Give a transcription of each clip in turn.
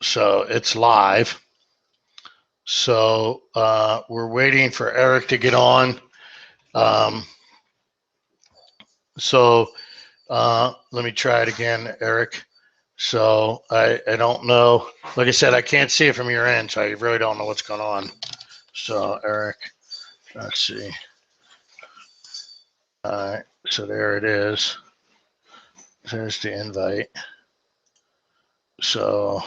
So it's live. So we're waiting for Erik to get on. Let me try it again, Erik. So I don't know. Like I said, I can't see it from your end, so I really don't know what's going on. So Erik, let's see. All right, so there it is. There's the invite. So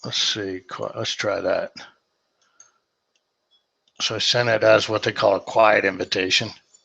let's see. Let's try that. So I sent it as what they call a quiet invitation. I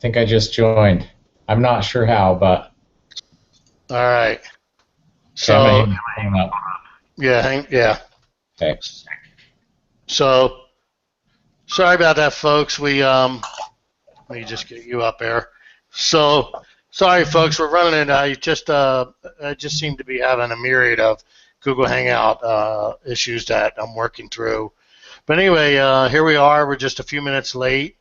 think I just joined. I'm not sure how, but All right. okay, I'm gonna So hang the phone up. yeah, Okay. So sorry about that, folks. Let me just get you up there. So sorry, folks. We're running it. I just seem to be having a myriad of Google Hangout issues that I'm working through. But anyway, here we are. We're just a few minutes late.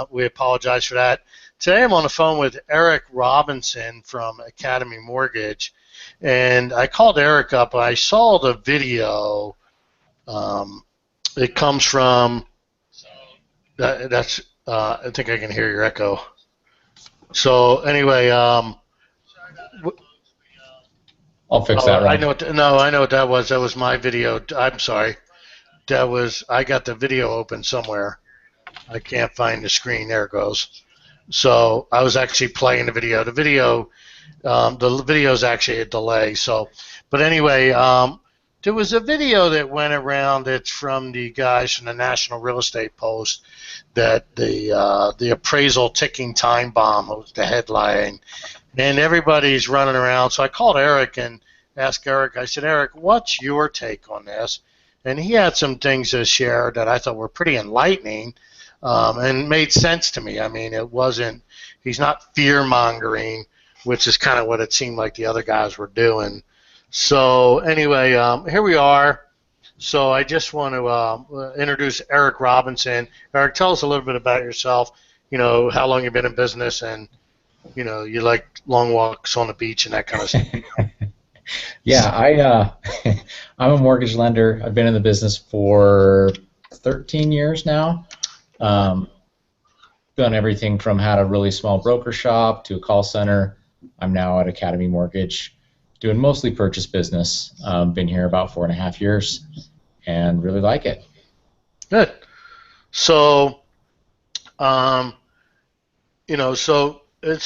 We apologize for that. Today I'm on the phone with Erik Robinson from Academy Mortgage, and I called Erik up. I saw the video. It comes from. That's. I think I can hear your echo. So anyway, I'll fix that. I know. I know what that was. That was my video. I'm sorry. I got the video open somewhere. I can't find the screen. There it goes. So I was actually playing the video. The video is actually a delay. So, but anyway, there was a video that went around. It's from the guys from the National Real Estate Post that the appraisal ticking time bomb was the headline, and everybody's running around. So I called Erik and asked Erik. I said, Erik, what's your take on this? And he had some things to share that I thought were pretty enlightening and made sense to me. I mean, he's not fear-mongering, which is kind of what it seemed like the other guys were doing. So anyway, here we are. So I just want to introduce Erik Robinson. Erik, tell us a little bit about yourself, how long you've been in business, and, you like long walks on the beach and that kind of stuff. Yeah, I'm a mortgage lender. I've been in the business for 13 years now. Done everything from had a really small broker shop to a call center. I'm now at Academy Mortgage, doing mostly purchase business. Been here about 4.5 years, and really like it. Good. So, so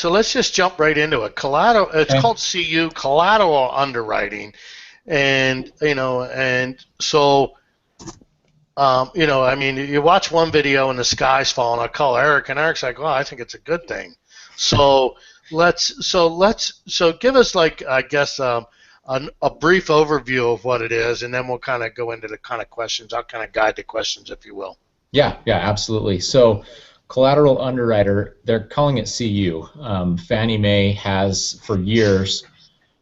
let's just jump right into it. Collateral. It's called CU, Collateral Underwriting, and so. I mean, you watch one video and the sky's falling. I call Erik, and Erik's like, "Well, I think it's a good thing." So give us, like, I guess, a brief overview of what it is, and then we'll kind of go into the kind of questions. I'll kind of guide the questions, if you will. Yeah, absolutely. So, Collateral Underwriter, they're calling it CU. Fannie Mae has for years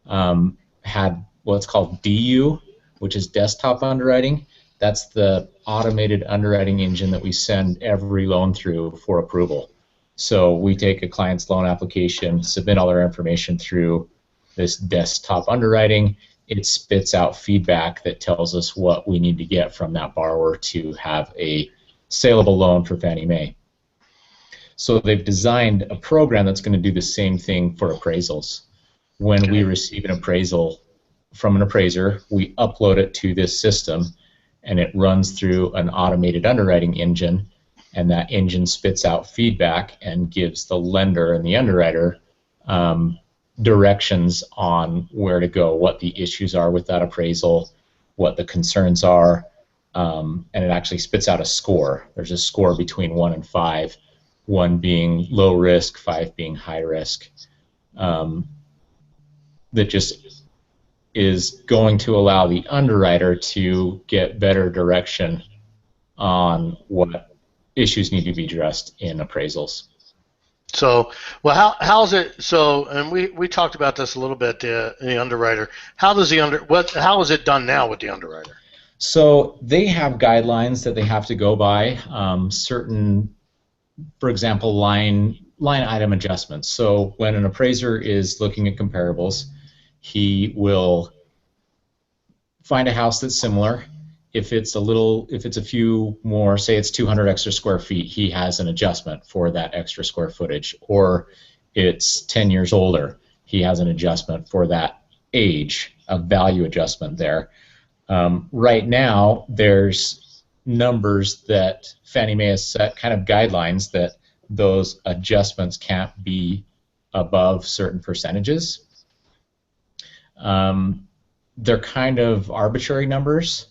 had what's called DU, which is desktop underwriting. That's the automated underwriting engine that we send every loan through for approval. So we take a client's loan application, submit all their information through this desktop underwriting. It spits out feedback that tells us what we need to get from that borrower to have a saleable loan for Fannie Mae. So they've designed a program that's going to do the same thing for appraisals. When we receive an appraisal from an appraiser, we upload it to this system, and it runs through an automated underwriting engine, and that engine spits out feedback and gives the lender and the underwriter directions on where to go, what the issues are with that appraisal, what the concerns are, and it actually spits out a score. There's a score between 1 and 5, 1 being low risk, 5 being high risk, that just is going to allow the underwriter to get better direction on what issues need to be addressed in appraisals. So, well, how's it? So, and we talked about this a little bit. The underwriter. How does How is it done now with the underwriter? So they have guidelines that they have to go by. Certain, for example, line item adjustments. So when an appraiser is looking at comparables, he will find a house that's similar. If it's a few more, say it's 200 extra square feet, he has an adjustment for that extra square footage. Or it's 10 years older, he has an adjustment for that age, a value adjustment there. Right now, there's numbers that Fannie Mae has set, kind of guidelines that those adjustments can't be above certain percentages. They're kind of arbitrary numbers,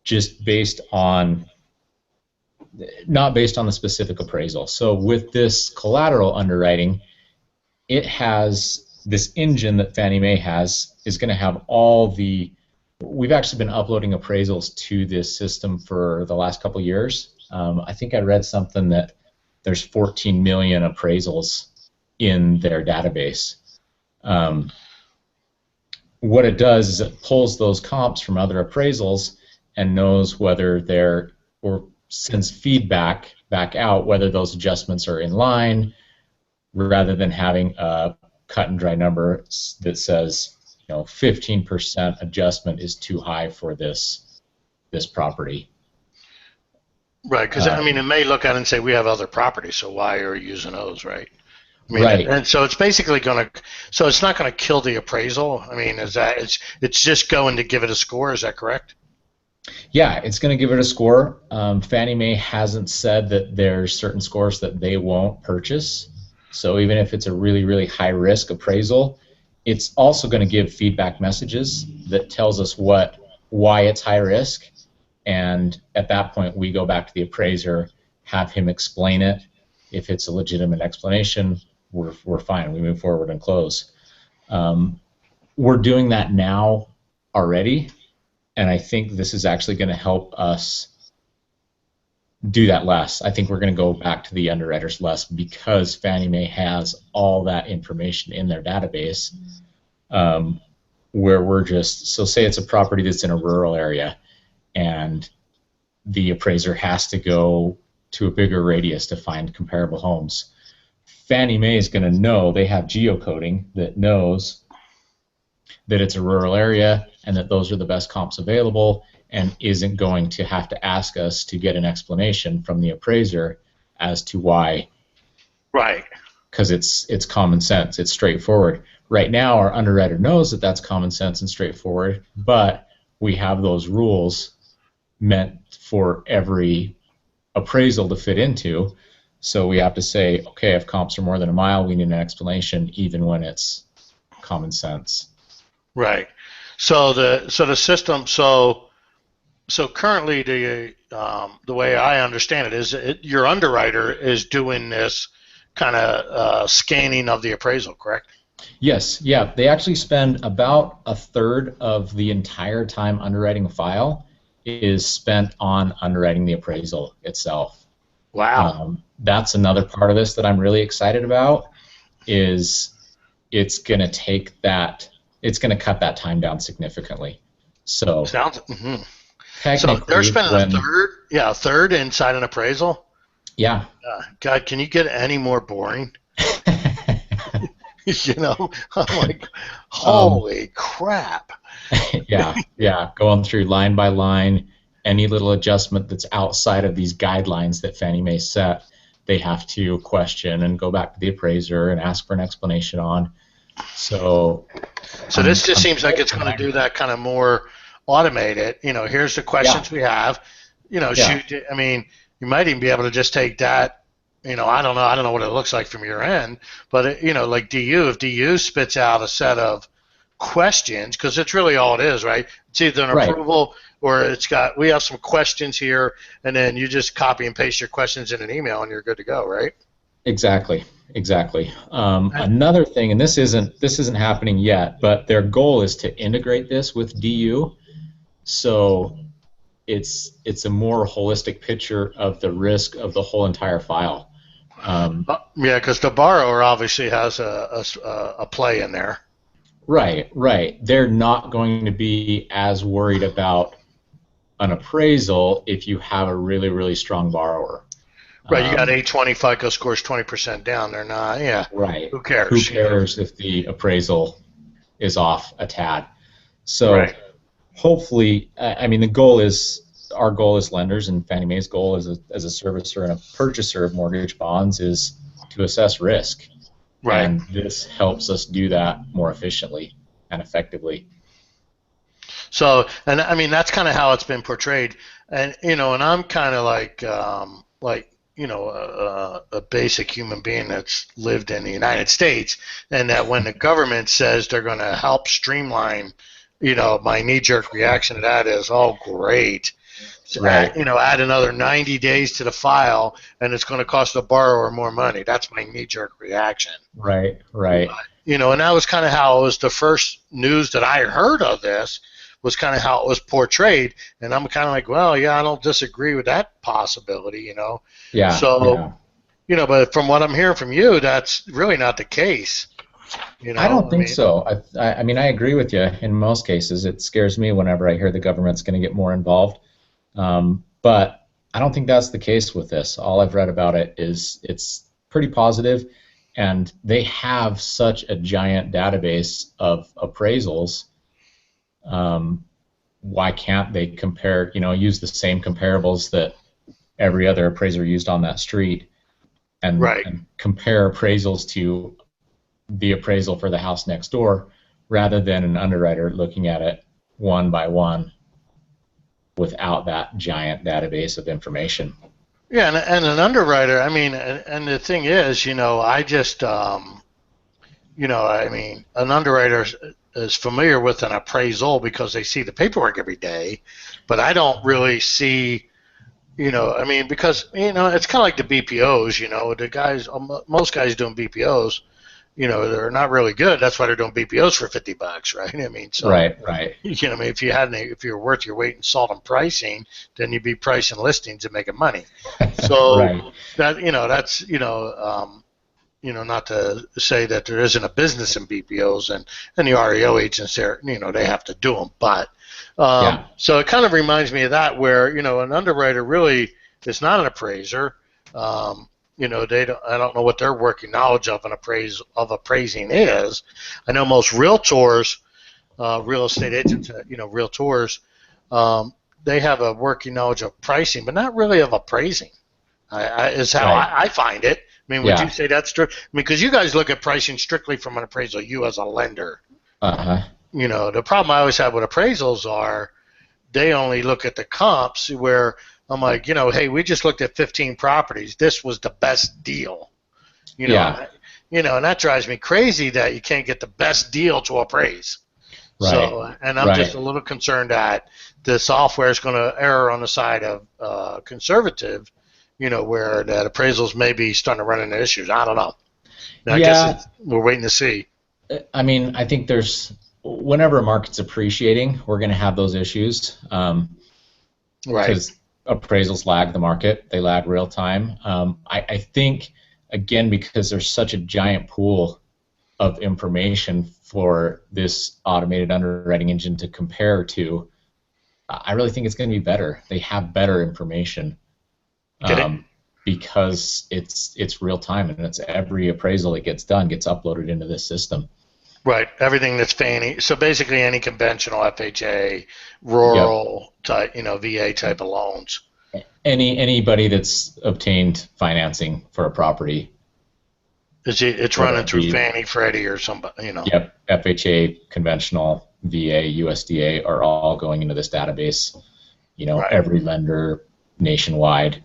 just based on, not based on the specific appraisal. So with this collateral underwriting, it has this engine that Fannie Mae has is going to have all the we've actually been uploading appraisals to this system for the last couple of years. I think I read something that there's 14 million appraisals in their database. What it does is it pulls those comps from other appraisals and knows whether they're, or sends feedback back out whether those adjustments are in line, rather than having a cut and dry number that says, 15% adjustment is too high for this property. Right, because I mean, it may look at it and say we have other properties, so why are you using those, right? I mean, right. And so it's basically going to, so it's not going to kill the appraisal. I mean, it's just going to give it a score. Is that correct? Yeah, it's going to give it a score. Fannie Mae hasn't said that there's certain scores that they won't purchase. So even if it's a really, really high risk appraisal, it's also going to give feedback messages that tells us why it's high risk. And at that point, we go back to the appraiser, have him explain it. If it's a legitimate explanation, we're fine. We move forward and close. We're doing that now already, and I think this is actually going to help us do that less. I think we're going to go back to the underwriters less because Fannie Mae has all that information in their database, where we're just, so say it's a property that's in a rural area and the appraiser has to go to a bigger radius to find comparable homes. Fannie Mae is going to know, they have geocoding that knows that it's a rural area and that those are the best comps available, and isn't going to have to ask us to get an explanation from the appraiser as to why. Right. Because it's common sense, it's straightforward. Right now, our underwriter knows that that's common sense and straightforward, but we have those rules meant for every appraisal to fit into. So we have to say, okay, if comps are more than a mile, we need an explanation, even when it's common sense. Right. So the system. So currently the way I understand it is your underwriter is doing this kind of scanning of the appraisal, correct? Yes. Yeah. They actually spend about a third of the entire time underwriting a file is spent on underwriting the appraisal itself. Wow. That's another part of this that I'm really excited about, is it's going to take that, it's going to cut that time down significantly. So sounds. Technically, so they're spending a third inside an appraisal. Yeah. God, can you get any more boring? I'm like, holy crap. Yeah, going through line by line, any little adjustment that's outside of these guidelines that Fannie Mae set, they have to question and go back to the appraiser and ask for an explanation on. So this just seems like it's going to do that kind of more automated. Here's the questions we have. Shoot. I mean, you might even be able to just take that. I don't know what it looks like from your end, but like if DU spits out a set of questions, because it's really all it is, right? It's either an approval or it's got, we have some questions here, and then you just copy and paste your questions in an email and you're good to go, right? Exactly. Another thing, and this isn't happening yet, but their goal is to integrate this with DU, so it's a more holistic picture of the risk of the whole entire file. Yeah, because the borrower obviously has a play in there. Right. They're not going to be as worried about an appraisal if you have a really, really strong borrower. Right, you got 820 FICO scores, 20% down. They're not, yeah. Right. Who cares? Who cares if the appraisal is off a tad? So hopefully, I mean, our goal as lenders, and Fannie Mae's goal as a servicer and a purchaser of mortgage bonds, is to assess risk. Right. And this helps us do that more efficiently and effectively. So, and I mean, that's kind of how it's been portrayed. And, and I'm kind of like a basic human being that's lived in the United States, and that when the government says they're going to help streamline, my knee-jerk reaction to that is, oh, great. Right. Add another 90 days to the file, and it's going to cost the borrower more money. That's my knee-jerk reaction. Right. And that was kind of how it was the first news that I heard of this, was kind of how it was portrayed, and I'm kind of like, well, yeah, I don't disagree with that possibility, you know. Yeah. So, yeah. you know, but from what I'm hearing from you, that's really not the case. You I know, don't think so. I mean, I agree with you in most cases. It scares me whenever I hear the government's going to get more involved. But I don't think that's the case with this. All I've read about it is it's pretty positive, and they have such a giant database of appraisals. Why can't they compare, use the same comparables that every other appraiser used on that street and compare appraisals to the appraisal for the house next door rather than an underwriter looking at it one by one without that giant database of information. Yeah, and an underwriter, I mean, and the thing is, you know, I just, you know, I mean, an underwriter is familiar with an appraisal because they see the paperwork every day, but I don't really see, you know, I mean, because, you know, it's kind of like the BPOs, you know, the guys, most guys doing BPOs, you know, they're not really good. That's why they're doing BPOs for $50, right? I mean, so Right. you know, I mean, if you're worth your weight in salt and pricing, then you'd be pricing listings and making money. So Right. that, you know, that's, you know, not to say that there isn't a business in BPOs and the REO agents there, you know, they have to do them, but so it kind of reminds me of that where, you know, an underwriter really is not an appraiser. You know, I don't know what their working knowledge of appraising is. I know most realtors, real estate agents, you know, realtors, they have a working knowledge of pricing, but not really of appraising. Is how I find it. I mean, would you say that's true? I mean, because you guys look at pricing strictly from an appraisal, you as a lender. You know, the problem I always have with appraisals are they only look at the comps where I'm like, you know, hey, we just looked at 15 properties. This was the best deal. You know, you know, and that drives me crazy that you can't get the best deal to appraise. Right. So, and I'm just a little concerned that the software is going to err on the side of conservative, you know, where that appraisals may be starting to run into issues. I don't know. I guess we're waiting to see. I mean, I think whenever a market's appreciating, we're going to have those issues. Because appraisals lag the market. They lag real time. I think, again, because there's such a giant pool of information for this automated underwriting engine to compare to, I really think it's going to be better. They have better information because it's real time, and it's every appraisal that gets done gets uploaded into this system. Right, everything that's Fannie. So basically, any conventional FHA, rural type, you know, VA type of loans. Anybody that's obtained financing for a property. It's running through Fannie, Freddie, or somebody, you know. Yep, FHA, conventional, VA, USDA are all going into this database. You know, every lender nationwide.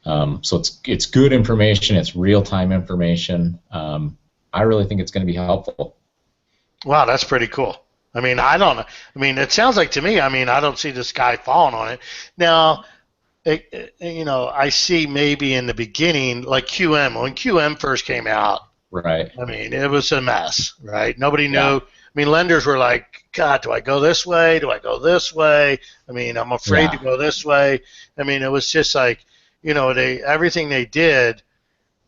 So it's good information. It's real time information. I really think it's going to be helpful. Wow, that's pretty cool. I mean, I don't know. I mean, it sounds like to me, I mean, I don't see the sky falling on it. Now, you know, I see maybe in the beginning, like QM, when QM first came out, right? I mean, it was a mess, right? Nobody knew. I mean, lenders were like, God, do I go this way? Do I go this way? I mean, I'm afraid to go this way. I mean, it was just like, you know, everything they did,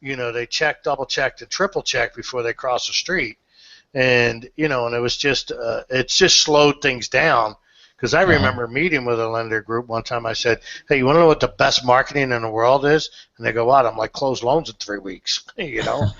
you know, they double checked, and triple checked before they crossed the street. And, you know, and it was just, it's just slowed things down. Because I remember meeting with a lender group one time. I said, hey, you want to know what the best marketing in the world is? And they go, what? I'm like, close loans in 3 weeks, you know?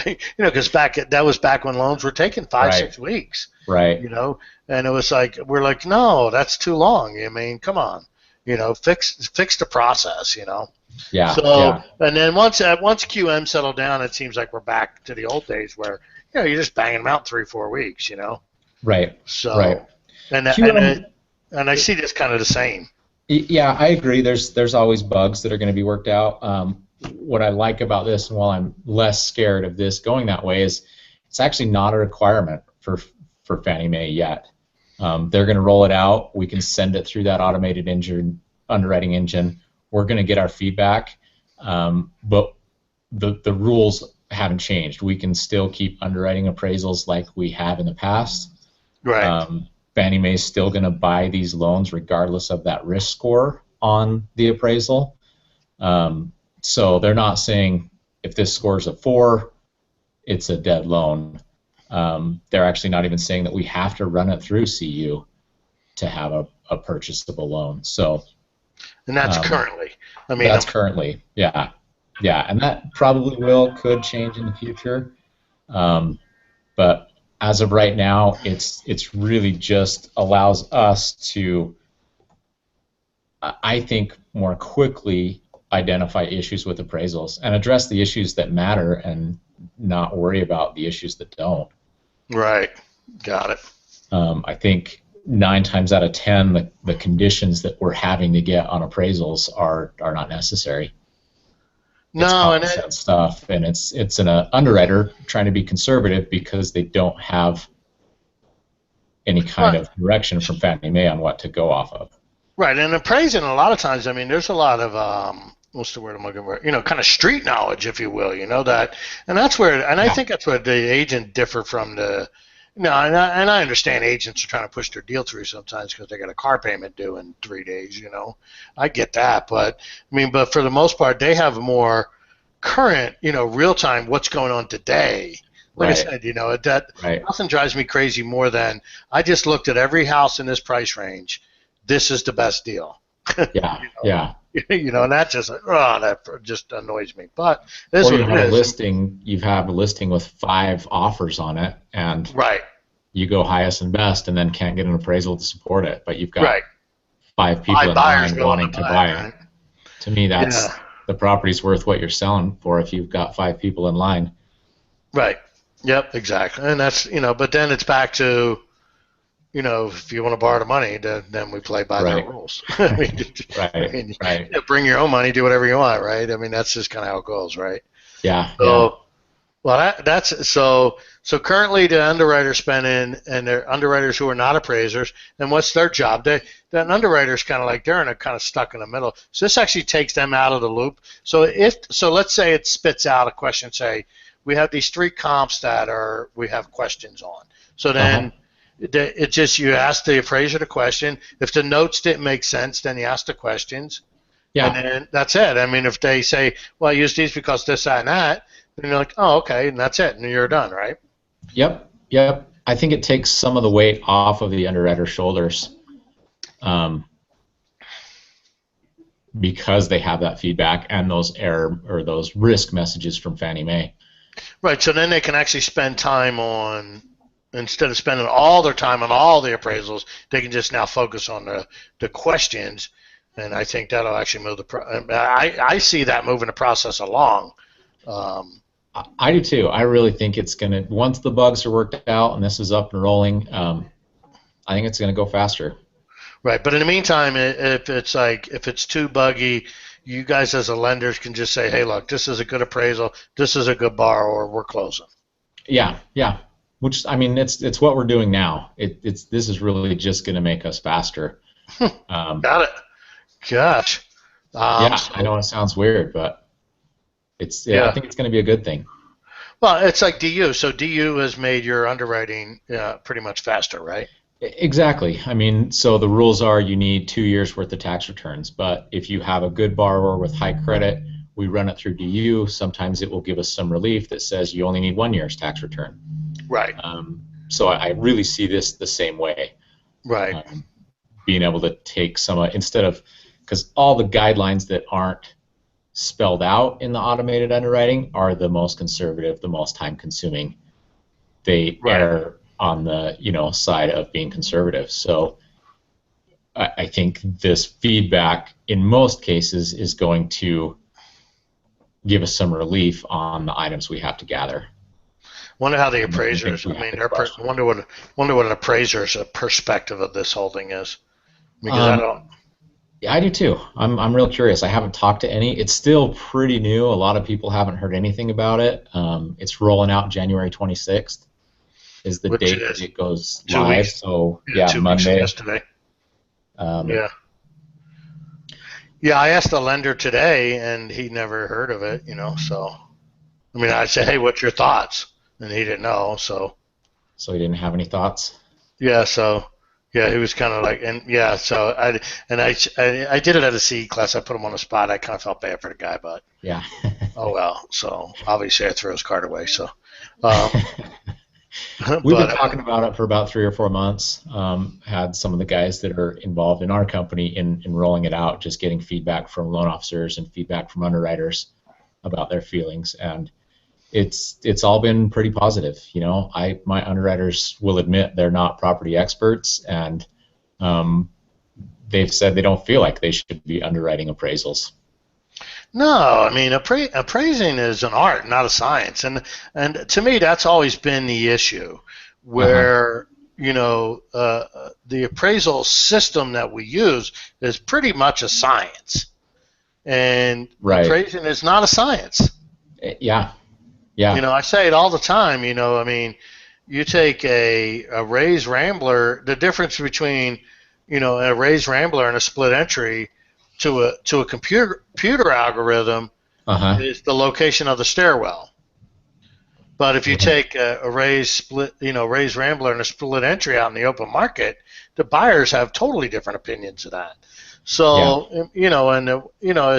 You know, because that was back when loans were taking 5-6 weeks. Right. You know, and it was like, we're like, no, that's too long. I mean, come on. You know, fix the process, you know? Yeah. So, and then once QM settled down, it seems like we're back to the old days where, you know, you're just banging them out 3-4 weeks, you know? Right. So, and I see this kind of the same. Yeah, I agree. There's always bugs that are going to be worked out. What I like about this, and while I'm less scared of this going that way, is it's actually not a requirement for Fannie Mae yet. They're going to roll it out. We can send it through that automated underwriting engine. We're going to get our feedback, but the rules haven't changed. We can still keep underwriting appraisals like we have in the past. Right. Fannie Mae is still going to buy these loans regardless of that risk score on the appraisal. So they're not saying if this scores a 4, it's a dead loan. They're actually not even saying that we have to run it through CU to have a purchasable loan. So, and that's currently. I mean, that's currently, yeah, and that probably could change in the future. But as of right now, it's really just allows us to, I think, more quickly identify issues with appraisals and address the issues that matter and not worry about the issues that don't. Right. Got it. I think 9 times out of 10, the conditions that we're having to get on appraisals are not necessary. It's common sense stuff, and it's an underwriter trying to be conservative because they don't have any kind of direction from Fannie Mae on what to go off of. Right, and appraising a lot of times, I mean, there's a lot of what's the word I'm looking for? Kind of street knowledge, if you will. That, and that's where, and I think that's where the agent differ from the. No, and I understand agents are trying to push their deal through sometimes because they got a car payment due in 3 days. I get that, but I mean, but for the most part, they have more current, real time, what's going on today. Like I said, that nothing drives me crazy more than I just looked at every house in this price range. This is the best deal. Yeah. And that just annoys me. But this or you have a listing. You have a listing with 5 offers on it, and you go highest and best, and then can't get an appraisal to support it. But you've got 5 people in line wanting to buy it. To me, that's the property's worth what you're selling for if you've got 5 people in line. Right. Yep. Exactly. And that's but then it's back to. If you want to borrow the money, then we play by their rules. Bring your own money, do whatever you want, right? I mean, that's just kind of how it goes, right? Yeah. Well, that's so currently the underwriters spending, and they're underwriters who are not appraisers, and what's their job? That underwriter's kind of like they're kind of stuck in the middle. So this actually takes them out of the loop. So let's say it spits out a question, say we have these 3 comps that we have questions on. So then. It's just you ask the appraiser the question. If the notes didn't make sense, then you ask the questions. Yeah. And then that's it. I mean, if they say, well, I use these because this, that, and that, then you're like, oh, okay, and that's it, and you're done, right? Yep. I think it takes some of the weight off of the underwriter's shoulders because they have that feedback and those error or those risk messages from Fannie Mae. Right, so then they can actually spend time on, instead of spending all their time on all the appraisals, they can just now focus on the questions, and I think that'll actually move I see that moving the process along. I do too. I really think it's going to, once the bugs are worked out and this is up and rolling, I think it's going to go faster. Right, but in the meantime, if it's too buggy, you guys as a lenders can just say, hey, look, this is a good appraisal, this is a good borrower, we're closing. Yeah. Which, I mean, it's what we're doing now. This is really just going to make us faster. Got it. Gosh. I know it sounds weird, but I think it's going to be a good thing. Well, it's like DU. So DU has made your underwriting pretty much faster, right? Exactly. I mean, so the rules are you need 2 years worth of tax returns. But if you have a good borrower with high credit, we run it through DU. Sometimes it will give us some relief that says you only need 1 year's tax return. Right. So I really see this the same way. Right. Being able to take some, instead of, because all the guidelines that aren't spelled out in the automated underwriting are the most conservative, the most time consuming. They err on the side of being conservative. So I think this feedback in most cases is going to give us some relief on the items we have to gather. Wonder how the appraisers. Wonder what an appraiser's perspective of this whole thing is. Because I do too. I'm real curious. I haven't talked to any. It's still pretty new. A lot of people haven't heard anything about it. It's rolling out January 26th. Is the date that it goes live? So Monday. Yesterday. Yeah, I asked the lender today, and he never heard of it. So I mean, I said, hey, what's your thoughts? And he didn't know, so he didn't have any thoughts. Yeah, so Yeah, he was kind of like, and yeah, so I did it at a CE class. I put him on the spot. I kind of felt bad for the guy, but Yeah. oh well. So obviously I threw his card away. So, um, We've been but talking about it for about 3 or 4 months. Had some of the guys that are involved in our company in rolling it out, just getting feedback from loan officers and feedback from underwriters about their feelings, and it's all been pretty positive. My underwriters will admit they're not property experts, and they've said they don't feel like they should be underwriting appraisals. no, I mean appraising is an art, not a science, and to me that's always been the issue, Uh-huh. where the appraisal system that we use is pretty much a science, and Right. appraising is not a science. Yeah. Yeah. I say it all the time. I mean, you take a raised rambler, the difference between, a raised rambler and a split entry to a computer algorithm Uh-huh. is the location of the stairwell. But if you Right. take a raised rambler and a split entry out in the open market, the buyers have totally different opinions of that. Yeah. So,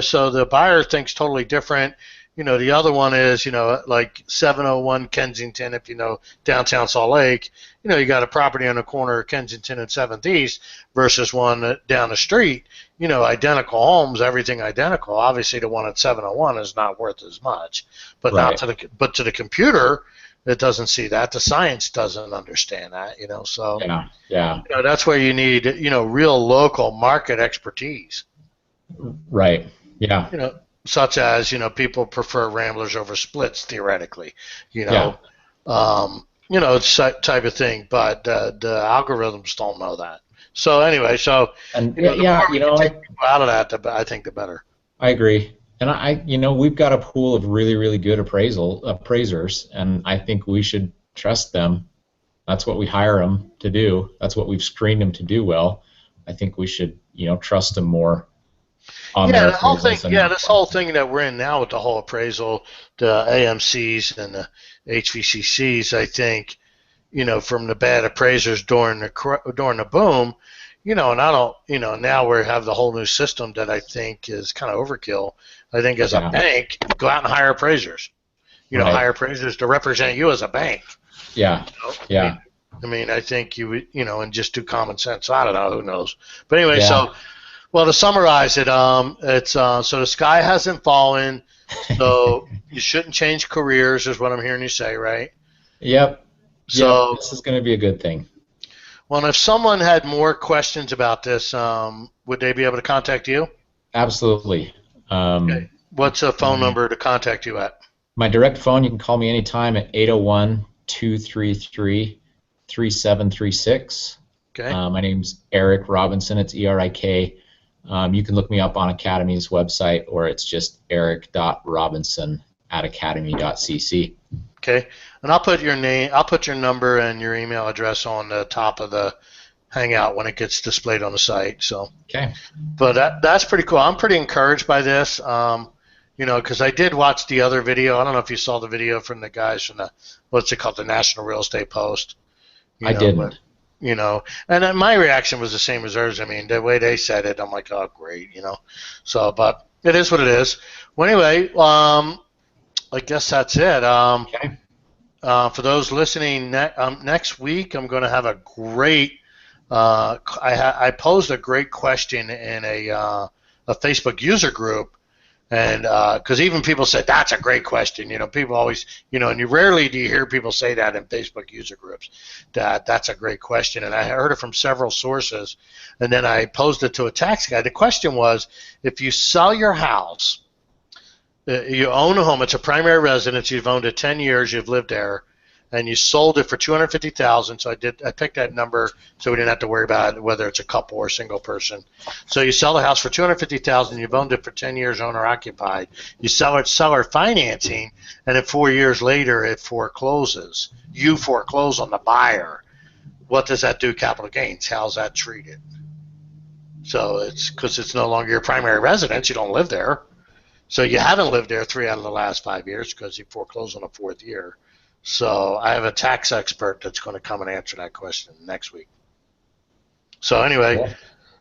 so the buyer thinks totally different. The other one is, like 701 Kensington, if you know downtown Salt Lake, you got a property on the corner of Kensington and 7th East versus one down the street, identical homes, everything identical. Obviously, the one at 701 is not worth as much, but not Right. to the computer, it doesn't see that. The science doesn't understand that, so Yeah. Yeah. that's where you need, real local market expertise, Right. Yeah. such as, people prefer ramblers over splits theoretically, you Yeah. know, it's that type of thing, but the algorithms don't know that. So anyway, so, And the yeah, more we can take people out of that, I think the better. I agree. And we've got a pool of really, really good appraisers, and I think we should trust them. That's what we hire them to do. That's what we've screened them to do well. I think we should, trust them more on Yeah, their the whole thing. appraisals and Yeah, not. this whole thing that we're in now with the whole appraisal, the AMCs and the HVCCs, I think, from the bad appraisers during the boom, and I don't, now we have the whole new system that I think is kind of overkill. I think as a Yeah. bank, go out and hire appraisers. Right. Hire appraisers to represent you as a bank. Yeah. Yeah. I think you would, and just do common sense. I don't know, who knows. But anyway, Yeah. so well, to summarize it, it's so the sky hasn't fallen, so you shouldn't change careers, is what I'm hearing you say, right? Yep. Yep. So, This is going to be a good thing. well, if someone had more questions about this, would they be able to contact you? Absolutely. Okay. What's a phone number to contact you at? My direct phone, you can call me anytime at 801-233-3736. Okay. My name's Erik Robinson. It's Erik. You can look me up on Academy's website, or it's just eric.robinson@academy.cc. Okay. And I'll put your name, I'll put your number and your email address on the top of the Hangout when it gets displayed on the site. So, Okay. but that's pretty cool. I'm pretty encouraged by this. Because I did watch the other video. I don't know if you saw the video from the guys from what's it called, the National Real Estate Post. I didn't. But, and then my reaction was the same as theirs. I mean, the way they said it, I'm like, oh, great, So, but it is what it is. Well, anyway, I guess that's it. Okay. For those listening, next week I'm going to have a great. I posed a great question in a Facebook user group. And because even people said that's a great question, people always, and you rarely do you hear people say that in Facebook user groups, that's a great question. And I heard it from several sources, and then I posed it to a tax guy. The question was, if you sell your house, you own a home, it's a primary residence, you've owned it 10 years, you've lived there, and you sold it for $250,000. So I picked that number so we didn't have to worry about whether it's a couple or a single person. So you sell the house for $250,000. You've owned it for 10 years, owner occupied. You sell it seller financing, and then 4 years later it forecloses. You foreclose on the buyer. What does that do? Capital gains. How's that treated? So it's because it's no longer your primary residence. You don't live there. So you haven't lived there 3 out of the last 5 years because you foreclosed on the 4th year. So I have a tax expert that's going to come and answer that question next week. So anyway, Cool.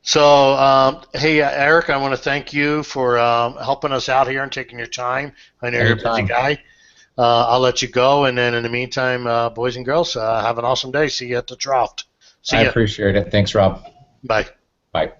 so hey, Erik, I want to thank you for helping us out here and taking your time. I know you're a busy Anytime. guy. I'll let you go, and then in the meantime, boys and girls, have an awesome day. See you at the draft. See I ya. appreciate it. Thanks, Rob. Bye. Bye.